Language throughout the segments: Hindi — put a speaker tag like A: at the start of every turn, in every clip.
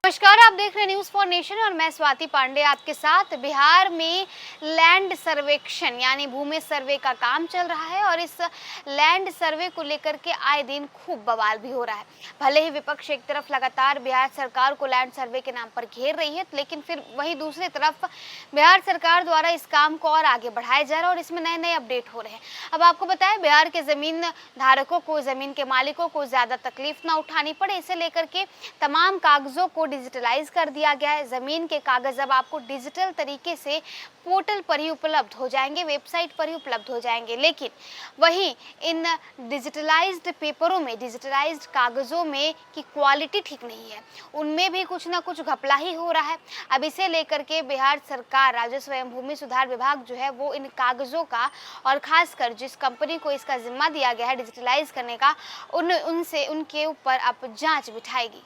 A: नमस्कार, आप देख रहे हैं न्यूज़ फॉर नेशन और मैं स्वाति पांडे आपके साथ। बिहार में लैंड सर्वेक्षण यानी भूमि सर्वे का काम चल रहा है और इस लैंड सर्वे को लेकर के आए दिन खूब बवाल भी हो रहा है। भले ही विपक्ष एक तरफ लगातार बिहार सरकार को लैंड सर्वे के नाम पर घेर रही है, लेकिन फिर वहीं दूसरी तरफ बिहार सरकार द्वारा इस काम को और आगे बढ़ाया जा रहा है और इसमें नए नए अपडेट हो रहे हैं। अब आपको बताएं, बिहार के जमीन धारकों को, जमीन के मालिकों को ज्यादा तकलीफ ना उठानी पड़े, इसे लेकर के तमाम कागजों को डिजिटलाइज कर दिया गया है। जमीन के कागज अब आपको डिजिटल तरीके से पोर्टल पर ही उपलब्ध हो जाएंगे, वेबसाइट पर ही उपलब्ध हो जाएंगे। लेकिन वहीं इन डिजिटलाइज्ड पेपरों में, डिजिटलाइज्ड कागजों में की क्वालिटी ठीक नहीं है, उनमें भी कुछ ना कुछ घपला ही हो रहा है। अब इसे लेकर के बिहार सरकार, राजस्व एवं भूमि सुधार विभाग जो है वो इन कागजों का और खासकर जिस कंपनी को इसका जिम्मा दिया गया है डिजिटलाइज करने का, उनसे उनके ऊपर अब जांच बिठाएगी।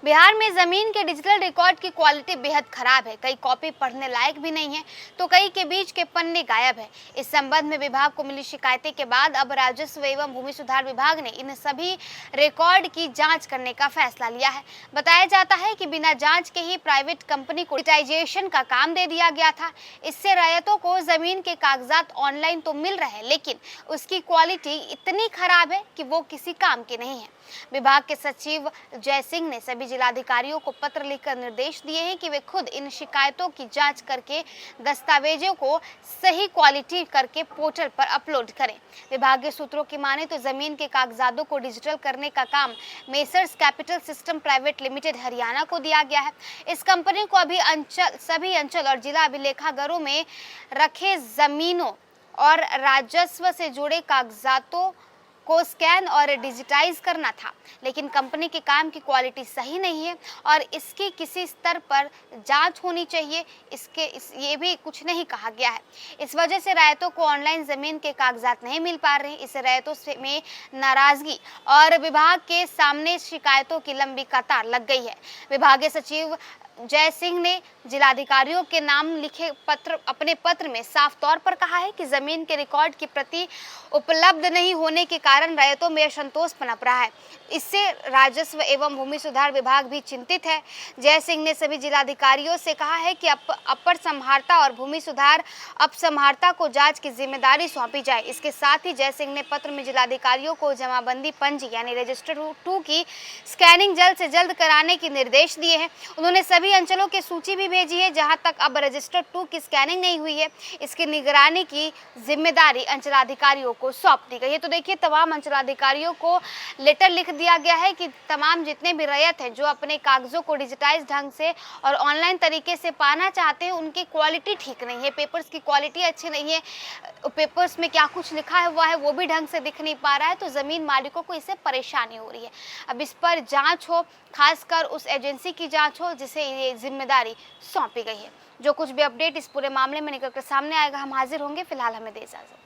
A: बिहार में जमीन के डिजिटल रिकॉर्ड की क्वालिटी बेहद खराब है। कई कॉपी पढ़ने लायक भी नहीं है तो कई के बीच के पन्ने गायब है। इस संबंध में विभाग को मिली शिकायतें के बाद अब राजस्व एवं भूमि सुधार विभाग ने इन सभी रिकॉर्ड की जांच करने का फैसला लिया है। बताया जाता है कि बिना जांच के ही प्राइवेट कंपनी को डिजिटाइजेशन का काम दे दिया गया था। इससे रैयतों को जमीन के कागजात ऑनलाइन तो मिल रहे हैं, लेकिन उसकी क्वालिटी इतनी खराब है कि वो किसी काम के नहीं है। विभाग के सचिव जय सिंह ने सभी जिलाधिकारियों को पत्र लिखकर निर्देश दिए हैं कि वे खुद इन शिकायतों की जांच करके दस्तावेजों को सही क्वालिटी करके पोर्टल पर अपलोड करें। विभागीय सूत्रों की माने तो जमीन के कागजातों को डिजिटल करने का काम messrs capital system private limited Haryana को दिया गया है। इस कंपनी को अभी सभी अंचल और जिला अभिलेखागारों में रखे जमीनों और राजस्व से जुड़े कागजातों को स्कैन और डिजिटाइज करना था, लेकिन कंपनी के काम की क्वालिटी सही नहीं है और इसकी किसी स्तर पर जांच होनी चाहिए, ये भी कुछ नहीं कहा गया है। इस वजह से रैयतों को ऑनलाइन जमीन के कागजात नहीं मिल पा रहे हैं। इस रैयतों में नाराजगी और विभाग के सामने शिकायतों की लंबी कतार लग गई है। विभागीय सचिव जय सिंह ने जिलाधिकारियों के नाम लिखे अपने पत्र में साफ तौर पर कहा है कि जमीन के रिकॉर्ड की प्रति उपलब्ध नहीं होने के कारण रैयतों में असंतोष पनप रहा है। इससे राजस्व एवं भूमि सुधार विभाग भी चिंतित है। जय सिंह ने सभी जिलाधिकारियों से कहा है कि अपर संहारता और भूमि सुधार अप संहारता को जांच की जिम्मेदारी सौंपी जाए। इसके साथ ही जय सिंह ने पत्र में जिलाधिकारियों को जमाबंदी पंजी यानी रजिस्टर 2 की स्कैनिंग जल्द से जल्द कराने के निर्देश दिए हैं। उन्होंने सभी अंचलों की सूची भी भेजी है जहां तक अब रजिस्टर 2 की स्कैनिंग नहीं हुई है। इसकी निगरानी की जिम्मेदारी अंचलाधिकारियों को सौंप दी गई है। तो देखिए, तमाम अंचलाधिकारियों को लेटर लिख दिया गया है कि तमाम जितने भी रैयत हैं जो अपने कागजों को डिजिटाइज ढंग से और ऑनलाइन तरीके से पाना चाहते हैं, उनकी क्वालिटी ठीक नहीं है, पेपर्स की क्वालिटी अच्छी नहीं है, पेपर्स में क्या कुछ लिखा हुआ है वो भी ढंग से दिख नहीं पा रहा है। तो जमीन मालिकों को इससे परेशानी हो रही है। अब इस पर जांच हो, खासकर उस एजेंसी की जांच हो जिसे ये जिम्मेदारी सौंपी गई है। जो कुछ भी अपडेट इस पूरे मामले में निकल कर सामने आएगा, हम हाजिर होंगे। फिलहाल हमें दे इजाजत।